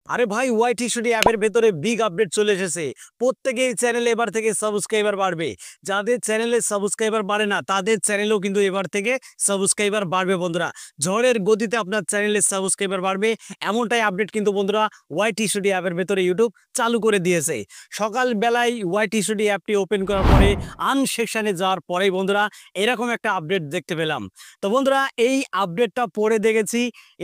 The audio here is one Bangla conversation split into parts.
আরে ভাই ওয়াইটি স্টুডিও অ্যাপের ভেতরে বিগ আপডেট চলে এসেছে। প্রত্যেকেই চ্যানেল এবার থেকে সাবস্ক্রাইবার বাড়বে। যাদের চ্যানেলে সাবস্ক্রাইবার বাড়ে না তাদের চ্যানেলেও কিন্তু এবার থেকে সাবস্ক্রাইবার বাড়বে বন্ধুরা। ঝড়ের গতিতে আপনার চ্যানেলে সাবস্ক্রাইবার বাড়বে, এমনটাই আপডেট কিন্তু বন্ধুরা ওয়াইটি স্টুডিও অ্যাপের ভেতরে ইউটিউব চালু করে দিয়েছে। সকালবেলায় ওয়াইটি স্টুডিও অ্যাপটি ওপেন করার পরে আন সেকশনে যাওয়ার পরেই বন্ধুরা এরকম একটা আপডেট দেখতে পেলাম। তো বন্ধুরা এই আপডেটটা পড়ে দেখেছি,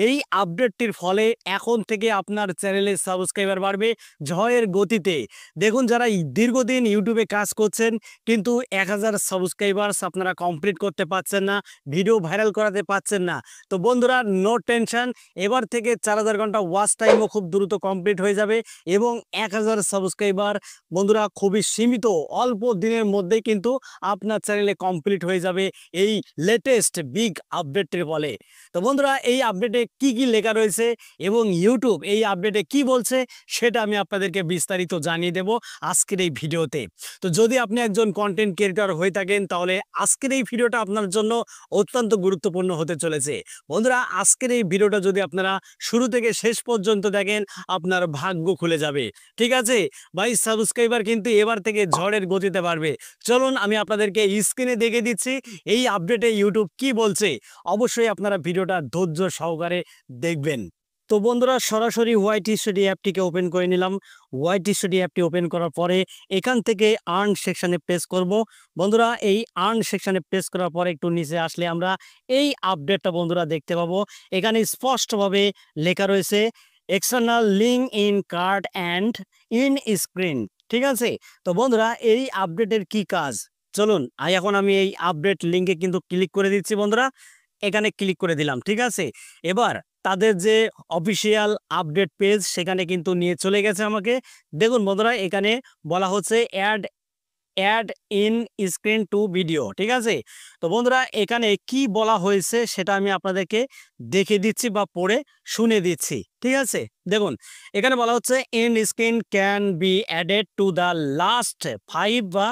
এই আপডেটটির ফলে এখন থেকে আপনার চ্যানেলে সাবস্ক্রাইবার বাড়বে ঝড়ের গতিতে। দেখুন, যারা দীর্ঘদিন ইউটিউবে কাজ করছেন কিন্তু 1000 সাবস্ক্রাইবার্স আপনারা কমপ্লিট করতে পারছেন না, ভিডিও ভাইরাল করাতে পারছেন না, তো বন্ধুরা নো টেনশন, এবার থেকে 4000 ঘন্টা ওয়াচ টাইমও খুব দ্রুত কমপ্লিট হয়ে যাবে এবং 1000 সাবস্ক্রাইবার বন্ধুরা খুবই সীমিত অল্প দিনের মধ্যেই কিন্তু আপনার চ্যানেলে কমপ্লিট হয়ে যাবে এই লেটেস্ট বিগ আপডেটের বলে। তো বন্ধুরা এই আপডেটে কি কি লেখা রয়েছে এবং ইউটিউব এই আপডেটে কি বলছে সেটা আমি আপনাদেরকে বিস্তারিত জানিয়ে দেব আজকের এই ভিডিওতে। তো যদি আপনি একজন কন্টেন্ট ক্রিয়েটর হয়ে থাকেন তাহলে আজকের এই ভিডিওটা আপনার জন্য অত্যন্ত গুরুত্বপূর্ণ হতে চলেছে। বন্ধুরা আজকের এই ভিডিওটা যদি আপনারা শুরু থেকে শেষ পর্যন্ত দেখেন আপনার ভাগ্য খুলে যাবে। ঠিক আছে ভাই, সাবস্ক্রাইবার কিন্তু এবার থেকে ঝড়ের গতিতে বাড়বে। চলুন আমি আপনাদেরকে স্ক্রিনে দেখে দিচ্ছি এই আপডেটে ইউটিউব কি বলছে। অবশ্যই আপনারা ভিডিওটা ধৈর্য সহকারে দেখবেন। তো বন্ধুরা সরাসরি ওয়াইটি স্টুডিও অ্যাপটিকে ওপেন করে নিলাম। ওয়াইটি স্টুডিও অ্যাপটি ওপেন করার পরে এখান থেকে আর্ন সেকশনে প্রেস করব। বন্ধুরা এই আর্ন সেকশনে প্রেস করার পরে একটু নিচে আসলে আমরা এই আপডেটটা বন্ধুরা দেখতে পাবো। এখানে স্পষ্টভাবে লেখা রয়েছে external link in card and in screen. ঠিক আছে, তো বন্ধুরা এই আপডেটের কি কাজ চলুন এখন আমি এই আপডেট লিঙ্কে কিন্তু ক্লিক করে দিচ্ছি বন্ধুরা। এখানে ক্লিক করে দিলাম। ঠিক আছে, এবার তাদের যে অফিসিয়াল আপডেট পেজ সেখানে কিন্তু নিয়ে চলে গেছে আমাকে। দেখুন বন্ধুরা এখানে বলা হচ্ছে add add end screen to video. ঠিক আছে, তো বন্ধুরা এখানে কি বলা হয়েছে সেটা আমি আপনাদেরকে দেখে দিচ্ছি বা পড়ে শুনে দিচ্ছি। ঠিক আছে, দেখুন এখানে বলা হচ্ছে end screen can be added to the last 5 বা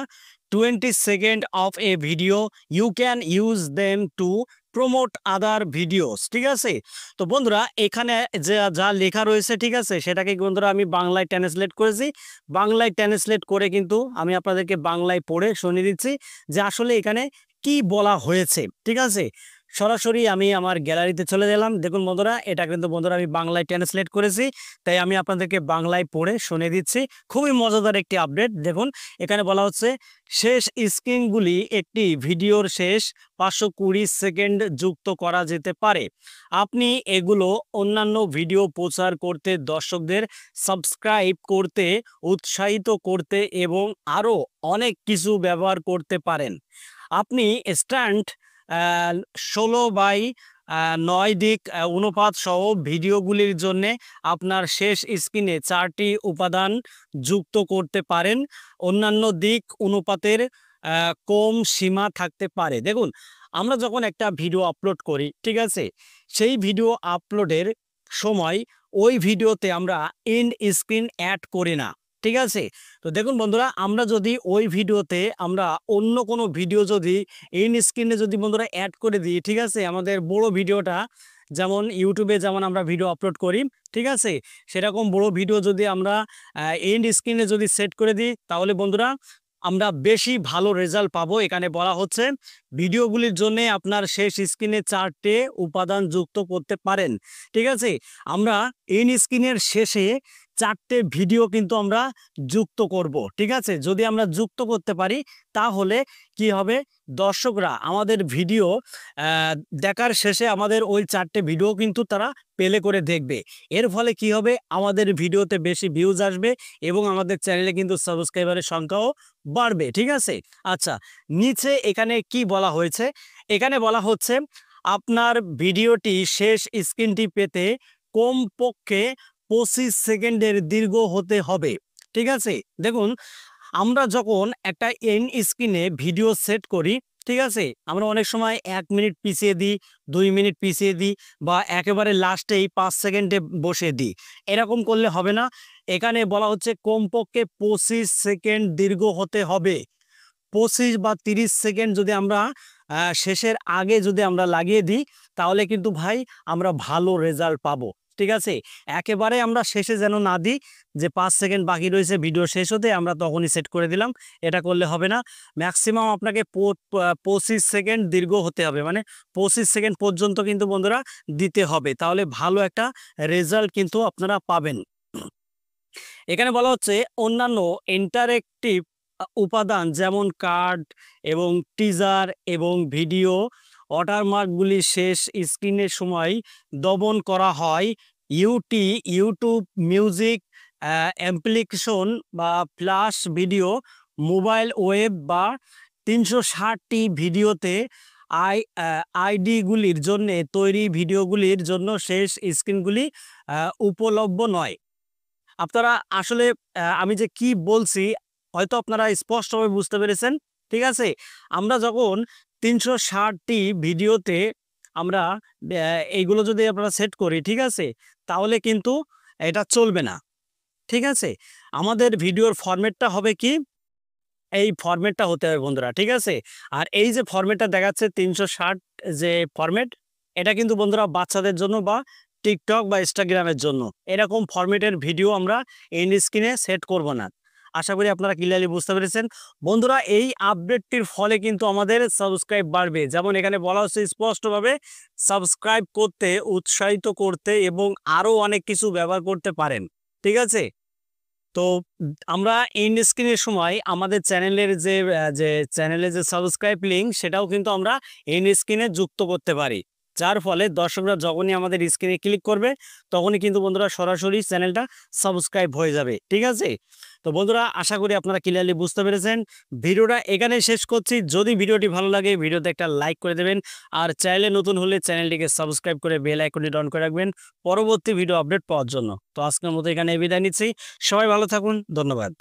20 second of a video, you can use them to promote other videos. ঠিক আছে, তো বন্ধুরা এখানে যে যা লেখা রয়েছে ঠিক আছে সেটাকে বন্ধুরা আমি বাংলায় ট্রান্সলেট করেছি। বাংলায় ট্রান্সলেট করে কিন্তু আমি আপনাদেরকে বাংলায় পড়ে শুনিয়ে দিচ্ছি যে আসলে এখানে কি বলা হয়েছে। ঠিক আছে, সরাসরি আমি আমার গ্যালারিতে চলে গেলাম। দেখুন বন্ধুরা এটা কিন্তু বন্ধুরা আমি বাংলায় ট্রান্সলেট করেছি, তাই আমি আপনাদেরকে বাংলায় পড়ে শুনে দিচ্ছি। খুবই মজাদার একটি আপডেট। দেখুন এখানে বলা হচ্ছে শেষ স্ক্রিনগুলি একটি ভিডিওর শেষ 520 সেকেন্ড যুক্ত করা যেতে পারে। আপনি এগুলো অন্যান্য ভিডিও প্রচার করতে, দর্শকদের সাবস্ক্রাইব করতে, উৎসাহিত করতে এবং আরও অনেক কিছু ব্যবহার করতে পারেন। আপনি স্ট্যান্ড 16:9 দিক অনুপাত সহ ভিডিওগুলির জন্য আপনার শেষ স্ক্রিনে 4টি উপাদান যুক্ত করতে পারেন। অন্যান্য দিক অনুপাতের কম সীমা থাকতে পারে। দেখুন আমরা যখন একটা ভিডিও আপলোড করি ঠিক আছে, সেই ভিডিও আপলোডের সময় ওই ভিডিওতে আমরা এন্ড স্ক্রিন অ্যাড করি না। ঠিক আছে, তো দেখুন বন্ধুরা আমরা যদি ওই ভিডিওতে আমরা অন্য কোনো ভিডিও যদি এন্ড স্ক্রিনে যদি বন্ধুরা অ্যাড করে দিই, ঠিক আছে, আমাদের বড় ভিডিওটা যেমন ইউটিউবে যেমন আমরা ভিডিও আপলোড করি ঠিক আছে, সেরকম বড় ভিডিও যদি আমরা এন্ড স্ক্রিনে যদি সেট করে দিই তাহলে বন্ধুরা আমরা বেশি ভালো রেজাল্ট পাবো। এখানে বলা হচ্ছে ভিডিওগুলির জন্য আপনার শেষ স্ক্রিনে 4টে উপাদান যুক্ত করতে পারেন। ঠিক আছে, আমরা এন্ড স্ক্রিনের শেষে 4টে ভিডিও কিন্তু আমরা যুক্ত করব। ঠিক আছে, যদি আমরা যুক্ত করতে পারি তাহলে কি হবে, দর্শকরা আমাদের ভিডিও দেখার শেষে আমাদের ওই 4টে ভিডিও কিন্তু তারা প্লে করে দেখবে। এর ফলে কি হবে, আমাদের ভিডিওতে বেশি ভিউজ আসবে এবং আমাদের চ্যানেলে কিন্তু সাবস্ক্রাইবারের সংখ্যাও বাড়বে। ঠিক আছে, আচ্ছা নিচে এখানে কি বলা হয়েছে, এখানে বলা হচ্ছে আপনার ভিডিওটি শেষ স্ক্রিনটি পেতে কমপক্ষে 25 সেকেন্ডের দীর্ঘ হতে হবে। ঠিক আছে, দেখুন আমরা যখন একটা এন্ড স্ক্রিনে ভিডিও সেট করি ঠিক আছে, আমরা অনেক সময় 1 মিনিট পিছিয়ে দিই, 2 মিনিট পিছিয়ে দিই বা একেবারে লাস্টেই 5 সেকেন্ডে বসে দিই। এরকম করলে হবে না। এখানে বলা হচ্ছে কমপক্ষে 25 সেকেন্ড দীর্ঘ হতে হবে। 25 বা 30 সেকেন্ড যদি আমরা শেষের আগে যদি আমরা লাগিয়ে দিই তাহলে কিন্তু ভাই আমরা ভালো রেজাল্ট পাবো। ঠিক আছে, একেবারে আমরা শেষে যেন না দিই যে 5 সেকেন্ড বাকি রয়েছে ভিডিও শেষ হতে আমরা তখনই সেট করে দিলাম, এটা করলে হবে না। ম্যাক্সিমাম আপনাকে 25 সেকেন্ড দীর্ঘ হতে হবে, মানে 25 সেকেন্ড পর্যন্ত কিন্তু বন্ধুরা দিতে হবে, তাহলে ভালো একটা রেজাল্ট কিন্তু আপনারা পাবেন। এখানে বলা হচ্ছে অন্যান্য ইন্টারেক্টিভ উপাদান যেমন কার্ড এবং টিজার এবং ভিডিও ওয়াটারমার্কগুলি শেষ স্ক্রিনের সময় দমন করা হয়। ইউটিউব মিউজিক অ্যাপ্লিকেশন বা ফ্ল্যাশ ভিডিও, মোবাইল ওয়েব বা 360টি ভিডিওতে আইডিগুলির জন্য তৈরি ভিডিওগুলির জন্য শেষ স্ক্রিনগুলি উপলব্ধ নয়। আপনারা আসলে আমি যে কি বলছি হয়তো আপনারা স্পষ্টভাবে বুঝতে পেরেছেন, ঠিক আছে। আমরা যখন 360টি ভিডিওতে আমরা এইগুলো যদি আপনারা সেট করি, ঠিক আছে, তাহলে কিন্তু এটা চলবে না, ঠিক আছে। আমাদের ভিডিওর ফরম্যাটটা হবে কি, এই ফরম্যাটটা হতে হবে বন্ধুরা, ঠিক আছে। আর এই যে ফরম্যাটটা দেখাচ্ছে 360 যে ফরম্যাট, এটা কিন্তু বন্ধুরা বাচ্চাদের জন্য বা টিকটক বা ইনস্টাগ্রামের জন্য এরকম ফরম্যাটের ভিডিও আমরা এন্ড স্ক্রিনে সেট করব না। আশা করি আপনারা ক্লিয়ারলি বুঝতে পেরেছেন বন্ধুরা। এই আপডেটটির ফলে কিন্তু আমাদের সাবস্ক্রাইব বাড়বে, যেমন এখানে বলা হচ্ছে স্পষ্টভাবে সাবস্ক্রাইব করতে, উৎসাহিত করতে এবং আরও অনেক কিছু ব্যবহার করতে পারেন, ঠিক আছে। তো আমরা এন্ড স্ক্রিনের সময় আমাদের চ্যানেলের যে সাবস্ক্রাইব লিঙ্ক সেটাও কিন্তু আমরা এন্ড স্ক্রিনে যুক্ত করতে পারি, যার ফলে দর্শকরা যখনই আমাদের স্ক্রিনে ক্লিক করবে তখনই কিন্তু বন্ধুরা সরাসরি চ্যানেলটা সাবস্ক্রাইব হয়ে যাবে, ঠিক আছে। তো বন্ধুরা আশা করি আপনারা ক্লিয়ারলি বুঝতে পেরেছেন। ভিডিওটা এখানে শেষ করছি। যদি ভিডিওটি ভালো লাগে ভিডিওতে একটা লাইক করে দেবেন, আর চ্যানেলে নতুন হলে চ্যানেলটিকে সাবস্ক্রাইব করে বেল আইকনটি অন করে রাখবেন পরবর্তী ভিডিও আপডেট পাওয়ার জন্য। তো আজকের মতো এখানে বিদায় নিচ্ছি, সবাই ভালো থাকুন, ধন্যবাদ।